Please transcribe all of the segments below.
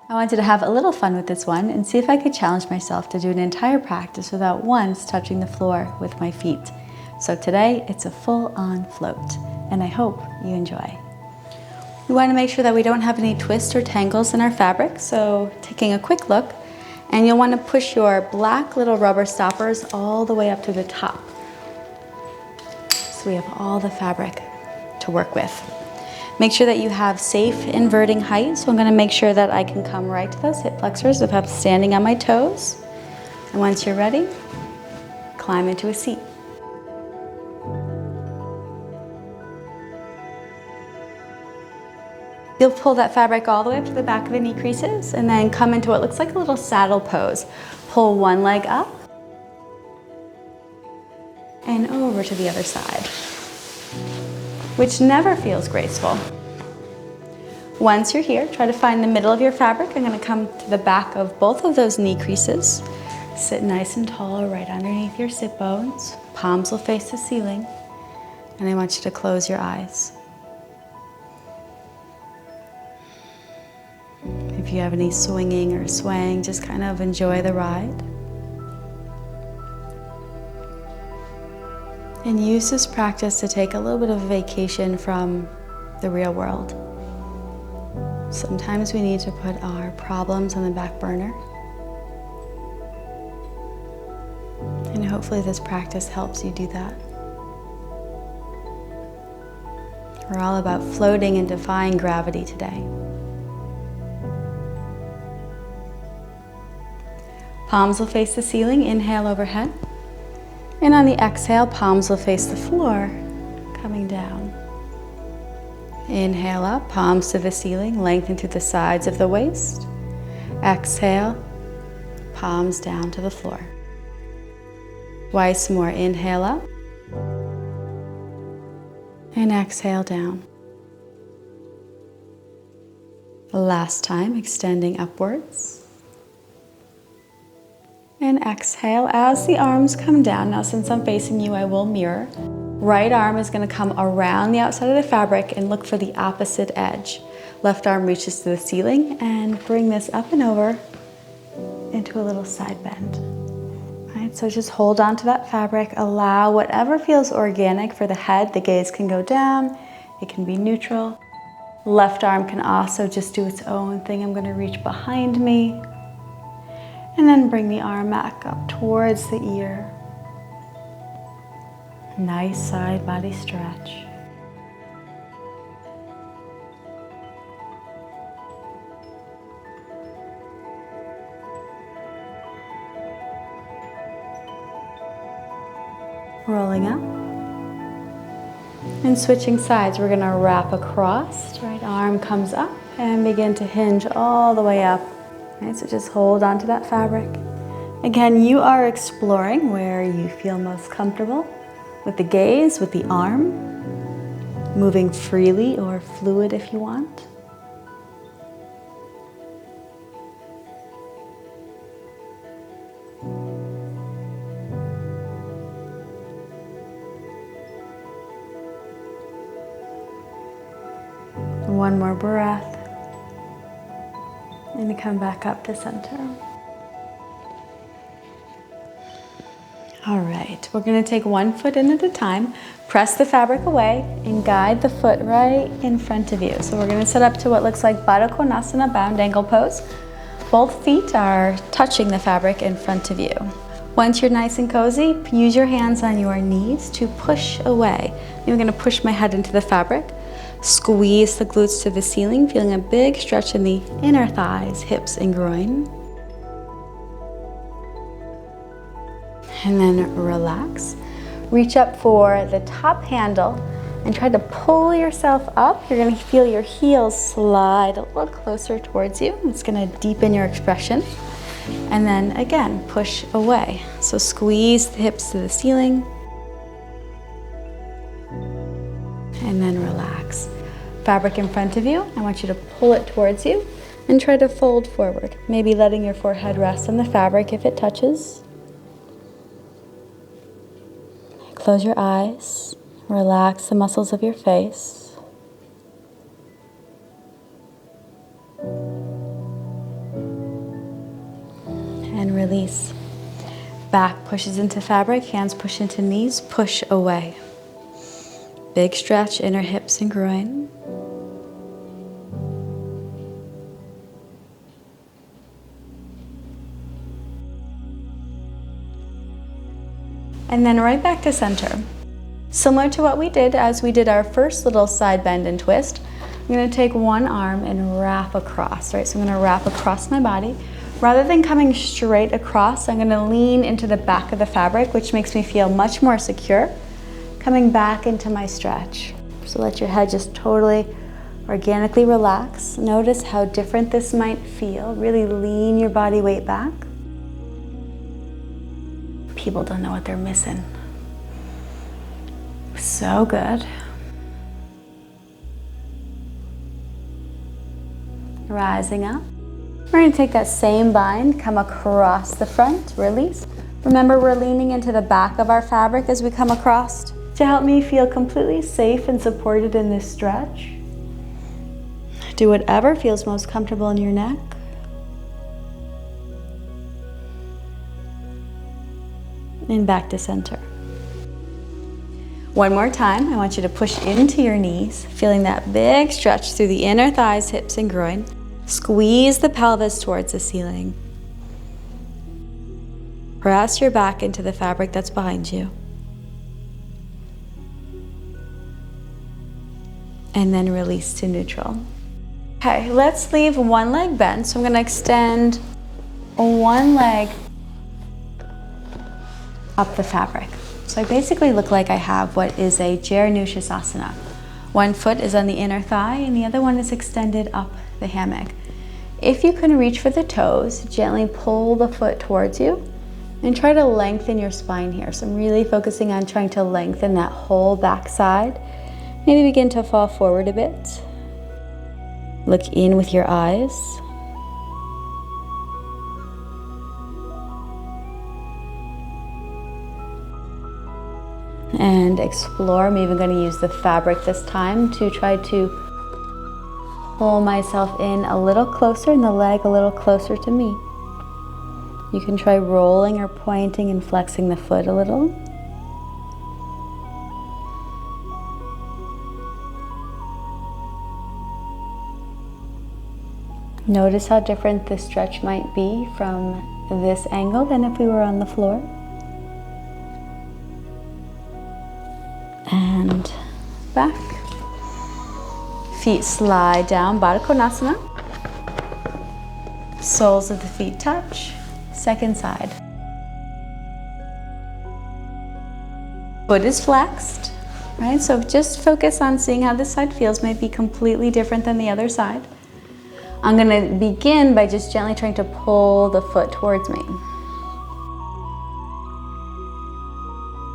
I wanted to have a little fun with this one and see if I could challenge myself to do an entire practice without once touching the floor with my feet. So today it's a full-on float, and I hope you enjoy. We want to make sure that we don't have any twists or tangles in our fabric, so taking a quick look, and you'll want to push your black little rubber stoppers all the way up to the top. So we have all the fabric to work with. Make sure that you have safe inverting height, so I'm going to make sure that I can come right to those hip flexors if I'm standing on my toes. And once you're ready, climb into a seat. You'll pull that fabric all the way up to the back of the knee creases and then come into what looks like a little saddle pose. Pull one leg up and over to the other side, which never feels graceful. Once you're here, try to find the middle of your fabric. I'm going to come to the back of both of those knee creases. Sit nice and tall right underneath your sit bones. Palms will face the ceiling. And I want you to close your eyes. If you have any swinging or swaying, just kind of enjoy the ride. And use this practice to take a little bit of a vacation from the real world. Sometimes we need to put our problems on the back burner. And hopefully this practice helps you do that. We're all about floating and defying gravity today. Palms will face the ceiling, inhale overhead. And on the exhale, palms will face the floor, coming down. Inhale up, palms to the ceiling, lengthen to the sides of the waist. Exhale, palms down to the floor. Twice more, inhale up. And exhale down. Last time, extending upwards. And exhale as the arms come down. Now, since I'm facing you, I will mirror. Right arm is going to come around the outside of the fabric and look for the opposite edge. Left arm reaches to the ceiling and bring this up and over into a little side bend. All right, so just hold on to that fabric. Allow whatever feels organic for the head. The gaze can go down. It can be neutral. Left arm can also just do its own thing. I'm going to reach behind me. And then bring the arm back up towards the ear. Nice side body stretch. Rolling up. And switching sides, we're going to wrap across. Right arm comes up and begin to hinge all the way up. Right, so just hold on to that fabric. Again, you are exploring where you feel most comfortable with the gaze, with the arm, moving freely or fluid if you want. One more breath. And come back up to center. All right, we're going to take one foot in at a time, press the fabric away, and guide the foot right in front of you. So we're going to set up to what looks like Baddha Konasana, bound angle pose. Both feet are touching the fabric in front of you. Once you're nice and cozy, use your hands on your knees to push away. I'm going to push my head into the fabric. Squeeze the glutes to the ceiling, feeling a big stretch in the inner thighs, hips, and groin. And then relax. Reach up for the top handle and try to pull yourself up. You're going to feel your heels slide a little closer towards you. It's going to deepen your expression. And then again, push away. So squeeze the hips to the ceiling. And then relax. Fabric in front of you, I want you to pull it towards you and try to fold forward, maybe letting your forehead rest on the fabric if it touches. Close your eyes, relax the muscles of your face. release. Back pushes into fabric, hands push into knees, push away. Big stretch, inner hips and groin. And then right back to center. Similar to what we did as we did our first little side bend and twist, I'm going to take one arm and wrap across, right? So I'm going to wrap across my body. Rather than coming straight across, I'm going to lean into the back of the fabric, which makes me feel much more secure, coming back into my stretch. So let your head just totally organically relax. Notice how different this might feel. Really lean your body weight back. People don't know what they're missing. So good. Rising up. We're going to take that same bind, come across the front, release. Remember, we're leaning into the back of our fabric as we come across to help me feel completely safe and supported in this stretch. Do whatever feels most comfortable in your neck. And back to center. One more time, I want you to push into your knees, feeling that big stretch through the inner thighs, hips, and groin. Squeeze the pelvis towards the ceiling. Press your back into the fabric that's behind you. And then release to neutral. Okay, let's leave one leg bent. So I'm going to extend one leg up the fabric. So I basically look like I have what is a Shavasana. One foot is on the inner thigh and the other one is extended up the hammock. If you can reach for the toes, gently pull the foot towards you and try to lengthen your spine here. So I'm really focusing on trying to lengthen that whole back side. Maybe begin to fall forward a bit. Look in with your eyes. And explore. I'm even going to use the fabric this time to try to pull myself in a little closer and the leg a little closer to me. You can try rolling or pointing and flexing the foot a little. Notice how different this stretch might be from this angle than if we were on the floor. And back. Feet slide down, Baddha Konasana. Soles of the feet touch. Second side. Foot is flexed, right? So just focus on seeing how this side feels. Might be completely different than the other side. I'm going to begin by just gently trying to pull the foot towards me.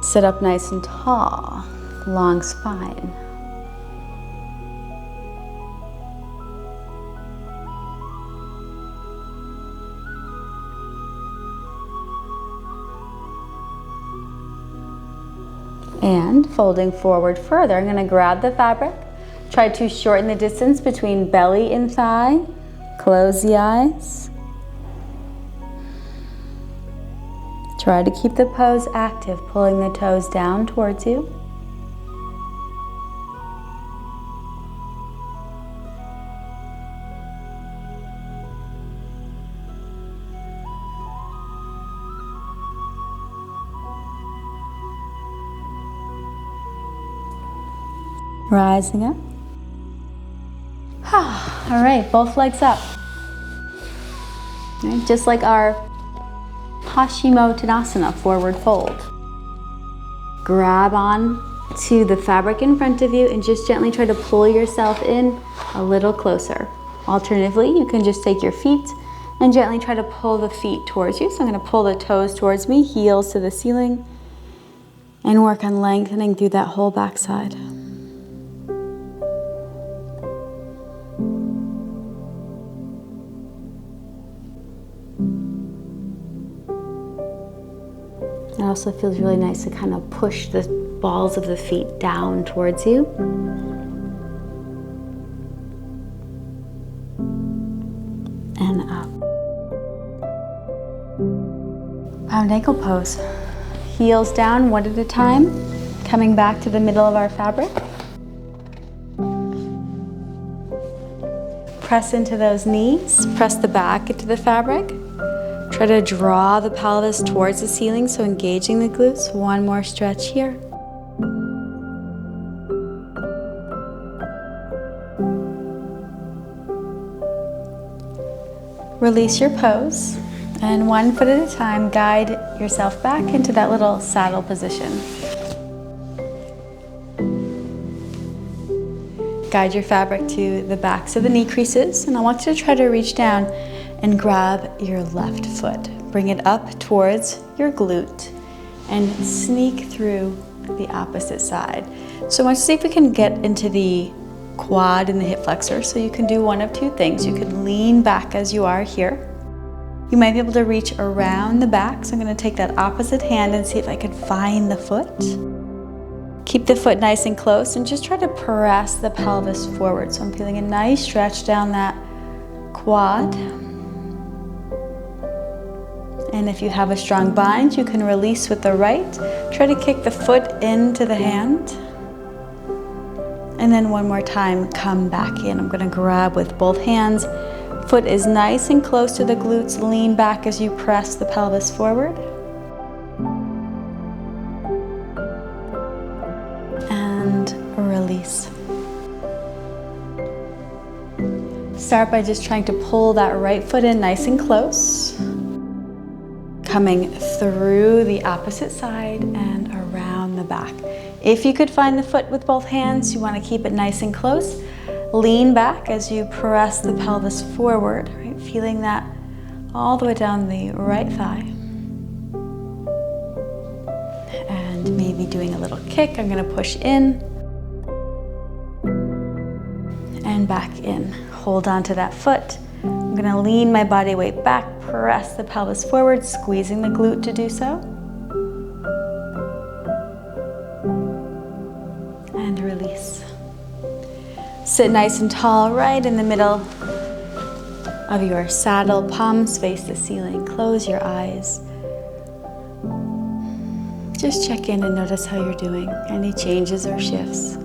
Sit up nice and tall. Long spine. And folding forward further, I'm going to grab the fabric, try to shorten the distance between belly and thigh, close the eyes. Try to keep the pose active, pulling the toes down towards you. Rising up. All right, both legs up. Right, just like our Paschimottanasana, forward fold. Grab on to the fabric in front of you and just gently try to pull yourself in a little closer. Alternatively, you can just take your feet and gently try to pull the feet towards you. So I'm going to pull the toes towards me, heels to the ceiling, and work on lengthening through that whole backside. It also feels really nice to kind of push the balls of the feet down towards you. And up. Round ankle pose. Heels down one at a time, coming back to the middle of our fabric. Press into those knees, press the back into the fabric. Try to draw the pelvis towards the ceiling, so engaging the glutes. One more stretch here. Release your pose, and 1 foot at a time, guide yourself back into that little saddle position. Guide your fabric to the backs of the knee creases, and I want you to try to reach down and grab your left foot. Bring it up towards your glute and sneak through the opposite side. So I want you to see if we can get into the quad and the hip flexor. So you can do one of two things. You could lean back as you are here. You might be able to reach around the back. So I'm going to take that opposite hand and see if I can find the foot. Keep the foot nice and close and just try to press the pelvis forward. So I'm feeling a nice stretch down that quad. And if you have a strong bind, you can release with the right. Try to kick the foot into the hand. And then one more time, come back in. I'm going to grab with both hands. Foot is nice and close to the glutes. Lean back as you press the pelvis forward. And release. Start by just trying to pull that right foot in nice and close. Coming through the opposite side and around the back. If you could find the foot with both hands, you want to keep it nice and close. Lean back as you press the pelvis forward, right? Feeling that all the way down the right thigh. And maybe doing a little kick. I'm going to push in and back in. Hold on to that foot. I'm going to lean my body weight back, press the pelvis forward, squeezing the glute to do so. And release. Sit nice and tall right in the middle of your saddle. Palms face the ceiling. Close your eyes. Just check in and notice how you're doing. Any changes or shifts.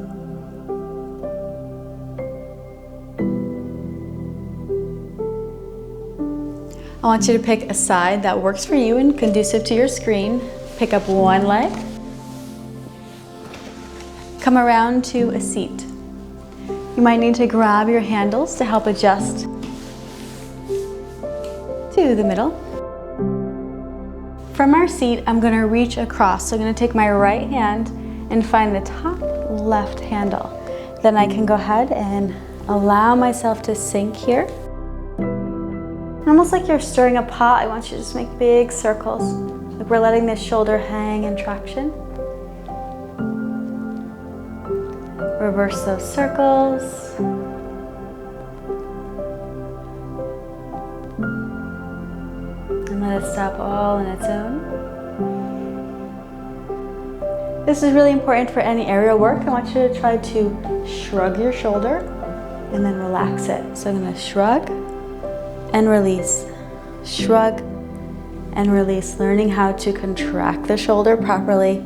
I want you to pick a side that works for you and conducive to your screen. Pick up one leg. Come around to a seat. You might need to grab your handles to help adjust to the middle. From our seat, I'm going to reach across. So I'm going to take my right hand and find the top left handle. Then I can go ahead and allow myself to sink here. Almost like you're stirring a pot, I want you to just make big circles. Like we're letting this shoulder hang in traction. Reverse those circles. And let it stop all on its own. This is really important for any aerial work. I want you to try to shrug your shoulder and then relax it. So I'm going to shrug and release. Shrug and release. Learning how to contract the shoulder properly.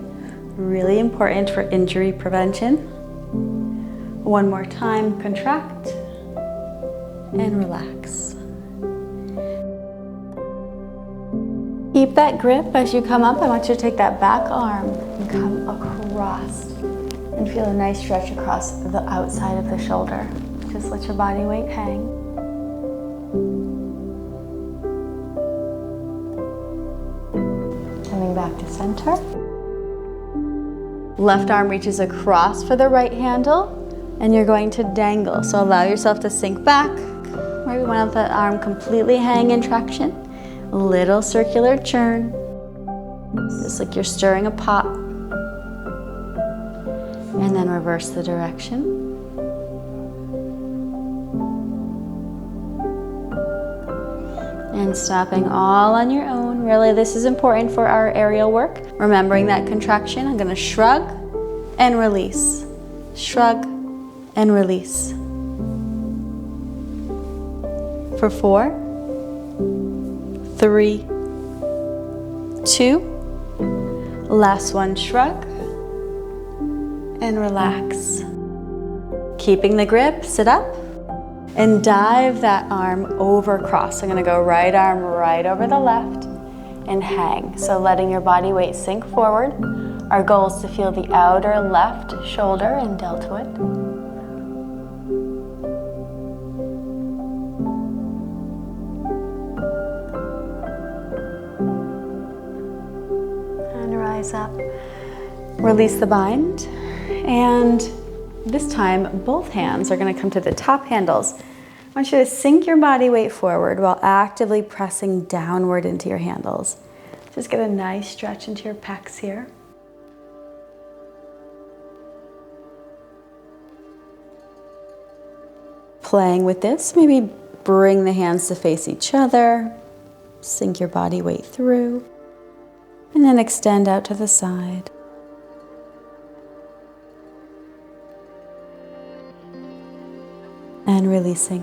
Really important for injury prevention. One more time, contract and relax. Keep that grip as you come up. I want you to take that back arm and come across and feel a nice stretch across the outside of the shoulder. Just let your body weight hang. Coming back to center. Left arm reaches across for the right handle. And you're going to dangle. So allow yourself to sink back. Right, we want the arm completely hang in traction. A little circular churn. Just like you're stirring a pot. And then reverse the direction. And stopping all on your own. Really, this is important for our aerial work. Remembering that contraction. I'm going to shrug and release. Shrug and release. For 4, 3, 2. Last one, shrug and relax. Keeping the grip, sit up and dive that arm over cross. I'm gonna go right arm right over the left and hang. So letting your body weight sink forward. Our goal is to feel the outer left shoulder and deltoid. And rise up. Release the bind. And this time, both hands are going to come to the top handles. I want you to sink your body weight forward while actively pressing downward into your handles. Just get a nice stretch into your pecs here. Playing with this, maybe bring the hands to face each other, sink your body weight through, and then extend out to the side. And releasing.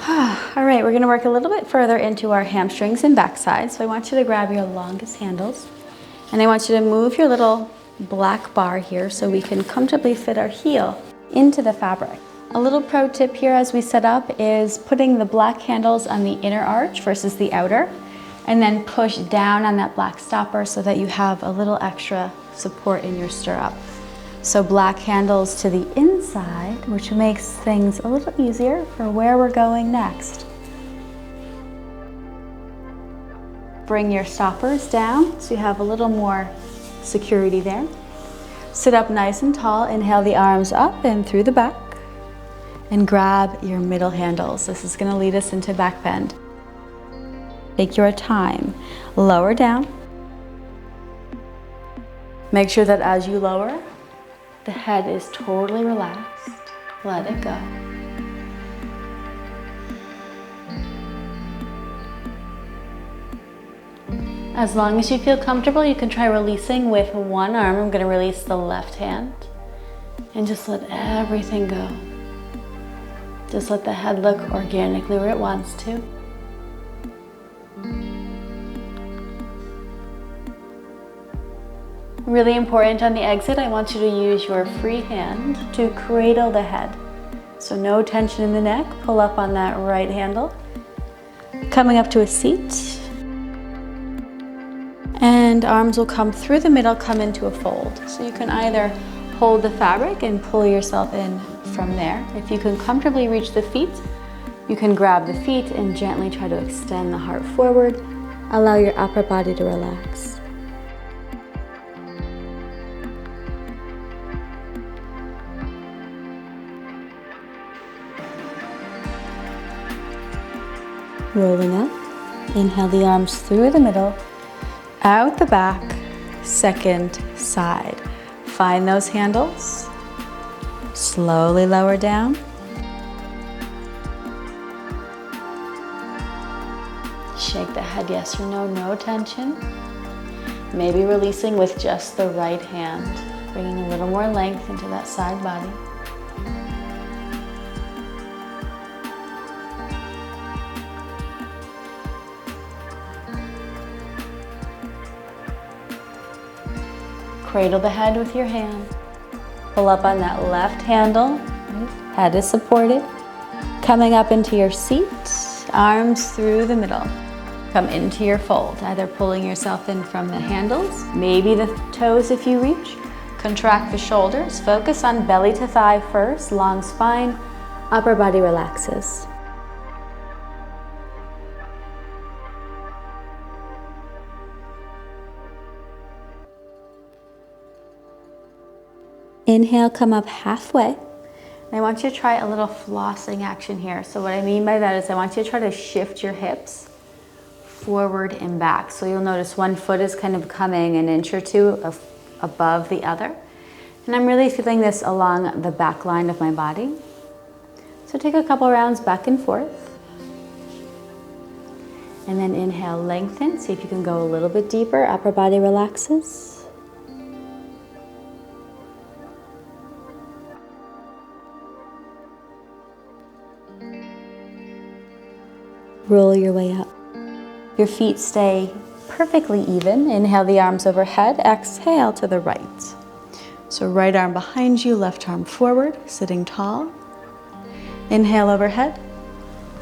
All right, we're going to work a little bit further into our hamstrings and backside. So I want you to grab your longest handles and I want you to move your little black bar here so we can comfortably fit our heel into the fabric. A little pro tip here as we set up is putting the black handles on the inner arch versus the outer, and then push down on that black stopper so that you have a little extra support in your stirrup. So black handles to the inside, which makes things a little easier for where we're going next. Bring your stoppers down so you have a little more security there. Sit up nice and tall, inhale the arms up and through the back, and grab your middle handles. This is gonna lead us into back bend. Take your time, lower down. Make sure that as you lower, the head is totally relaxed. Let it go. As long as you feel comfortable, you can try releasing with one arm. I'm going to release the left hand and just let everything go. Just let the head look organically where it wants to. Really important on the exit, I want you to use your free hand to cradle the head. So no tension in the neck, pull up on that right handle. Coming up to a seat. And arms will come through the middle, come into a fold. So you can either hold the fabric and pull yourself in from there. If you can comfortably reach the feet, you can grab the feet and gently try to extend the heart forward. Allow your upper body to relax. Rolling up, inhale the arms through the middle, out the back, second side. Find those handles, slowly lower down. Shake the head yes or no, no tension. Maybe releasing with just the right hand, bringing a little more length into that side body. Cradle the head with your hand. Pull up on that left handle. Head is supported. Coming up into your seat, arms through the middle. Come into your fold, either pulling yourself in from the handles, maybe the toes if you reach. Contract the shoulders. Focus on belly to thigh first, long spine, upper body relaxes. Inhale, come up halfway. And I want you to try a little flossing action here. So what I mean by that is I want you to try to shift your hips forward and back. So you'll notice one foot is kind of coming an inch or two above the other. And I'm really feeling this along the back line of my body. So take a couple rounds back and forth. And then inhale, lengthen. See if you can go a little bit deeper. Upper body relaxes. Roll your way up. Your feet stay perfectly even. Inhale the arms overhead, exhale to the right. So right arm behind you, left arm forward, sitting tall. Inhale overhead,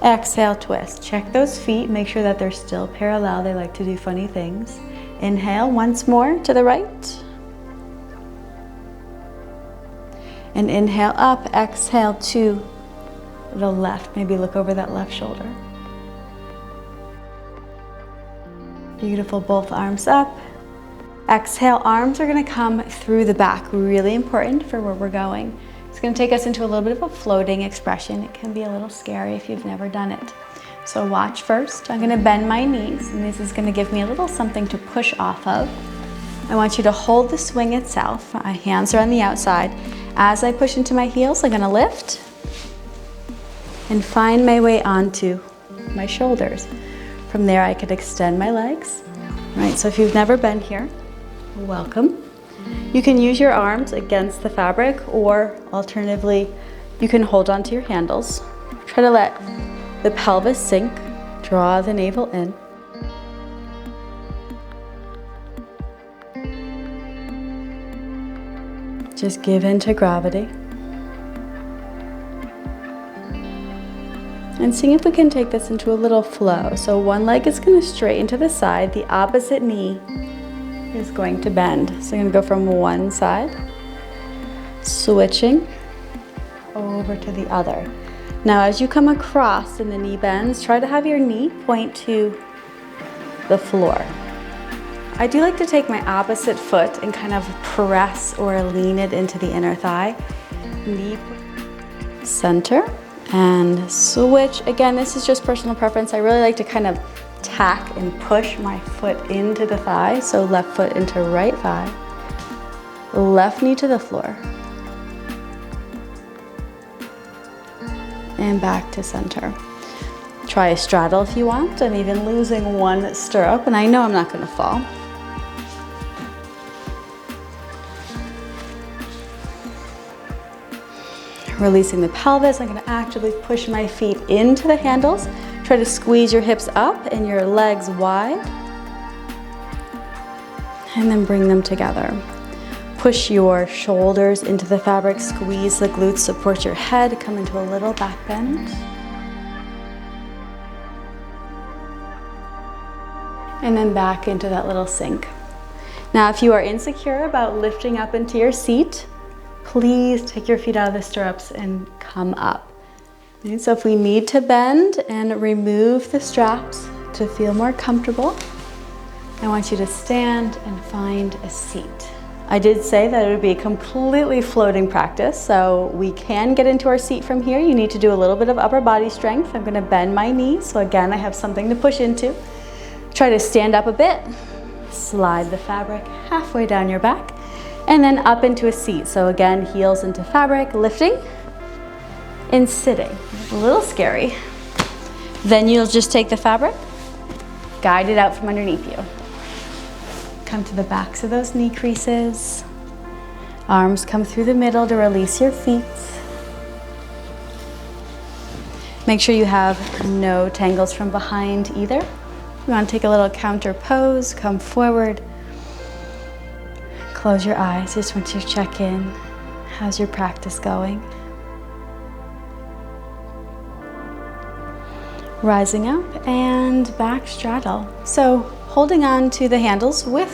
exhale twist. Check those feet, make sure that they're still parallel. They like to do funny things. Inhale once more to the right. And inhale up, exhale to the left. Maybe look over that left shoulder. Beautiful, both arms up. Exhale, arms are gonna come through the back. Really important for where we're going. It's gonna take us into a little bit of a floating expression. It can be a little scary if you've never done it. So watch first. I'm gonna bend my knees, and this is gonna give me a little something to push off of. I want you to hold the swing itself. My hands are on the outside. As I push into my heels, I'm gonna lift and find my way onto my shoulders. From there, I could extend my legs. All right, so if you've never been here, welcome. You can use your arms against the fabric, or alternatively, you can hold onto your handles. Try to let the pelvis sink, draw the navel in. Just give in to gravity. And seeing if we can take this into a little flow. So one leg is going to straighten to the side, the opposite knee is going to bend. So I'm going to go from one side, switching over to the other. Now as you come across and the knee bends, try to have your knee point to the floor. I do like to take my opposite foot and kind of press or lean it into the inner thigh. Knee center and switch. Again, this is just personal preference. I really like to kind of tack and push my foot into the thigh. So left foot into right thigh, left knee to the floor, and back to center. Try a straddle if you want. I'm even losing one stirrup, and I know I'm not going to fall. Releasing the pelvis, I'm going to actively push my feet into the handles. Try to squeeze your hips up and your legs wide. And then bring them together. Push your shoulders into the fabric, squeeze the glutes, support your head, come into a little back bend. And then back into that little sink. Now, if you are insecure about lifting up into your seat, please take your feet out of the stirrups and come up. Okay, so if we need to bend and remove the straps to feel more comfortable, I want you to stand and find a seat. I did say that it would be a completely floating practice, so we can get into our seat from here. You need to do a little bit of upper body strength. I'm gonna bend my knees, so again, I have something to push into. Try to stand up a bit, slide the fabric halfway down your back, and then up into a seat. So again, heels into fabric, lifting and sitting. A little scary. Then you'll just take the fabric, guide it out from underneath you. Come to the backs of those knee creases. Arms come through the middle to release your feet. Make sure you have no tangles from behind either. You want to take a little counter pose, come forward. Close your eyes, just want you to check in. How's your practice going? Rising up and back straddle. So holding on to the handles with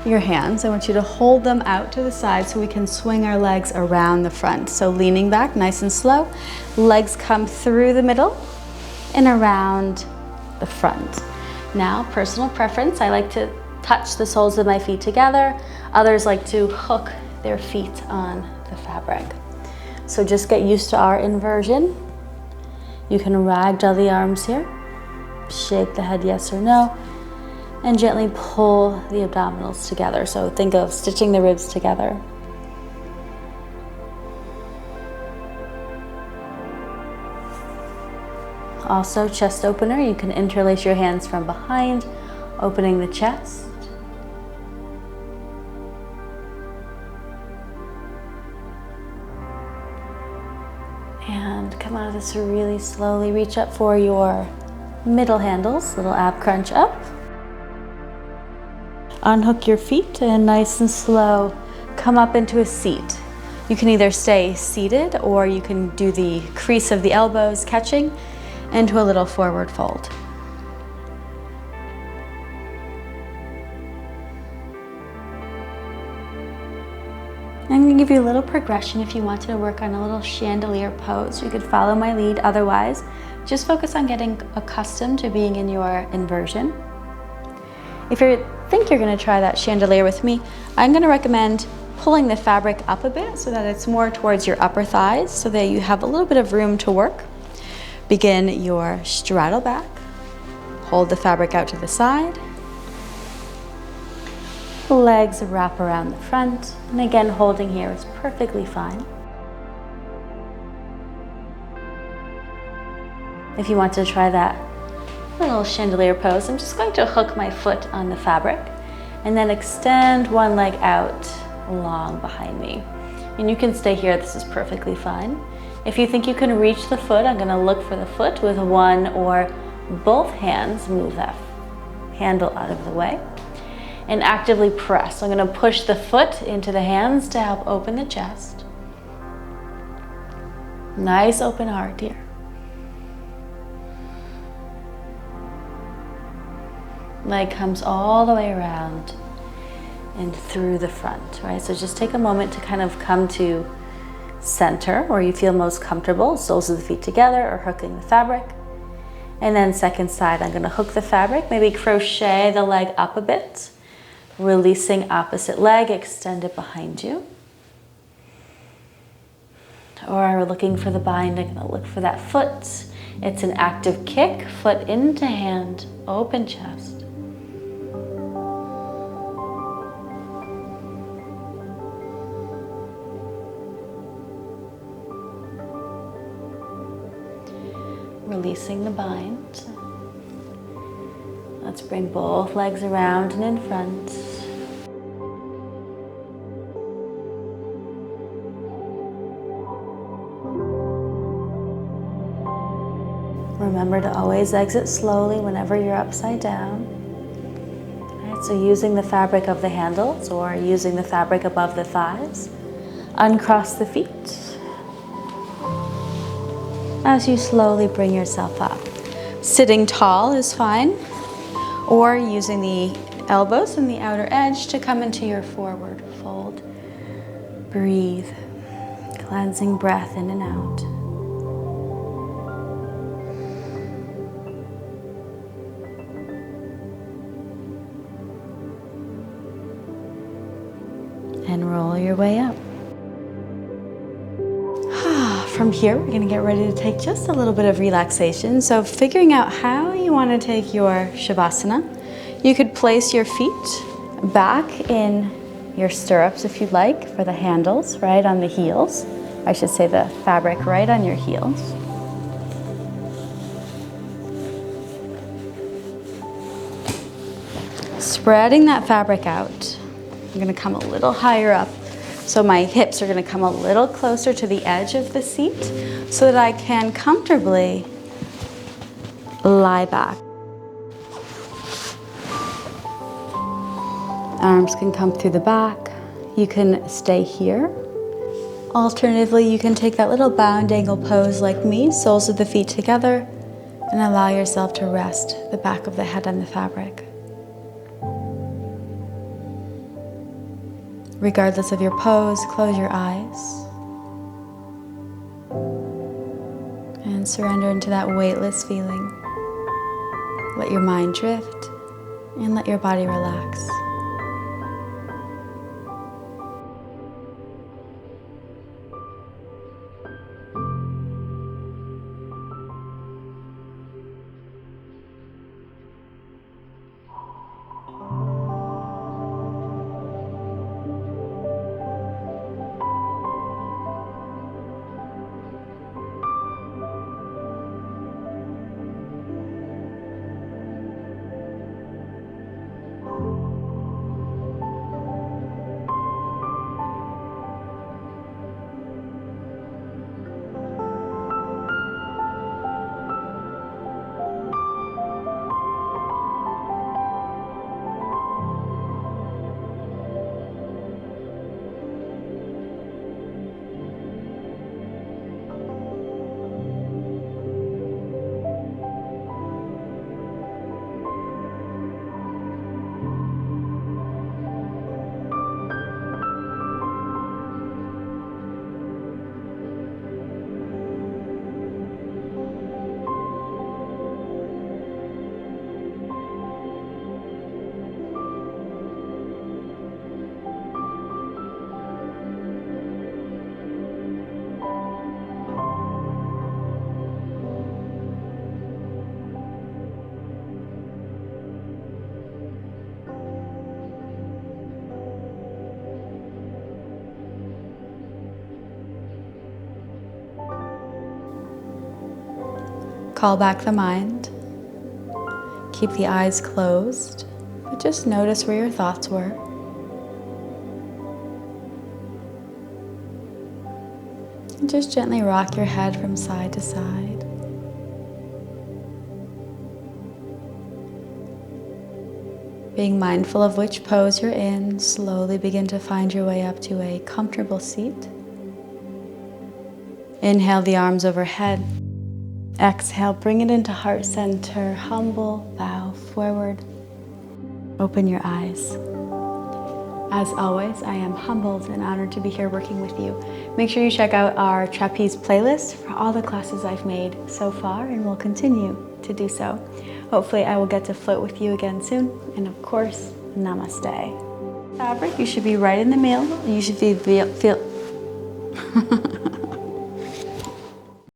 your hands, I want you to hold them out to the side so we can swing our legs around the front. So leaning back nice and slow, legs come through the middle and around the front. Now, personal preference, I like to touch the soles of my feet together. Others like to hook their feet on the fabric. So just get used to our inversion. You can ragdoll the arms here, shake the head yes or no, and gently pull the abdominals together. So think of stitching the ribs together. Also, chest opener, you can interlace your hands from behind, opening the chest. And come out of this really slowly. Reach up for your Middle handles, little ab crunch up. Unhook your feet and nice and slow, come up into a seat. You can either stay seated or you can do the crease of the elbows catching into a little forward fold. I'm going to give you a little progression if you wanted to work on a little chandelier pose. You could follow my lead. Otherwise, just focus on getting accustomed to being in your inversion. If you think you're going to try that chandelier with me, I'm going to recommend pulling the fabric up a bit so that it's more towards your upper thighs so that you have a little bit of room to work. Begin your straddle back. Hold the fabric out to the side. Legs wrap around the front, and again, holding here is perfectly fine. If you want to try that little chandelier pose, I'm just going to hook my foot on the fabric and then extend one leg out long behind me. And you can stay here, this is perfectly fine. If you think you can reach the foot, I'm going to look for the foot with one or both hands, move that handle out of the way. And actively press. So I'm going to push the foot into the hands to help open the chest. Nice open heart here. Leg comes all the way around and through the front, right? So just take a moment to kind of come to center where you feel most comfortable, soles of the feet together or hooking the fabric. And then second side, I'm going to hook the fabric, maybe crochet the leg up a bit. Releasing opposite leg, extend it behind you. Or we're looking for the bind, I'm going to look for that foot. It's an active kick, foot into hand, open chest. Releasing the bind. Let's bring both legs around and in front. Remember to always exit slowly whenever you're upside down. Right, so using the fabric of the handles or using the fabric above the thighs, uncross the feet as you slowly bring yourself up. Sitting tall is fine, or using the elbows and the outer edge to come into your forward fold. Breathe, cleansing breath in and out. And roll your way up. From here, we're going to get ready to take just a little bit of relaxation. So figuring out how you want to take your Shavasana. You could place your feet back in your stirrups if you'd like for the handles, right on the heels. I should say the fabric right on your heels. Spreading that fabric out. I'm going to come a little higher up. So my hips are going to come a little closer to the edge of the seat so that I can comfortably lie back. Arms can come through the back. You can stay here. Alternatively, you can take that little bound angle pose like me, soles of the feet together, and allow yourself to rest the back of the head on the fabric. Regardless of your pose, close your eyes and surrender into that weightless feeling. Let your mind drift and let your body relax. Call back the mind. Keep the eyes closed, but just notice where your thoughts were. And just gently rock your head from side to side. Being mindful of which pose you're in, slowly begin to find your way up to a comfortable seat. Inhale the arms overhead. Exhale, bring it into heart center. Humble, bow forward. Open your eyes. As always, I am humbled and honored to be here working with you. Make sure you check out our trapeze playlist for all the classes I've made so far and will continue to do so. Hopefully I will get to float with you again soon. And of course, Namaste. Fabric, you should be right in the middle. You should feel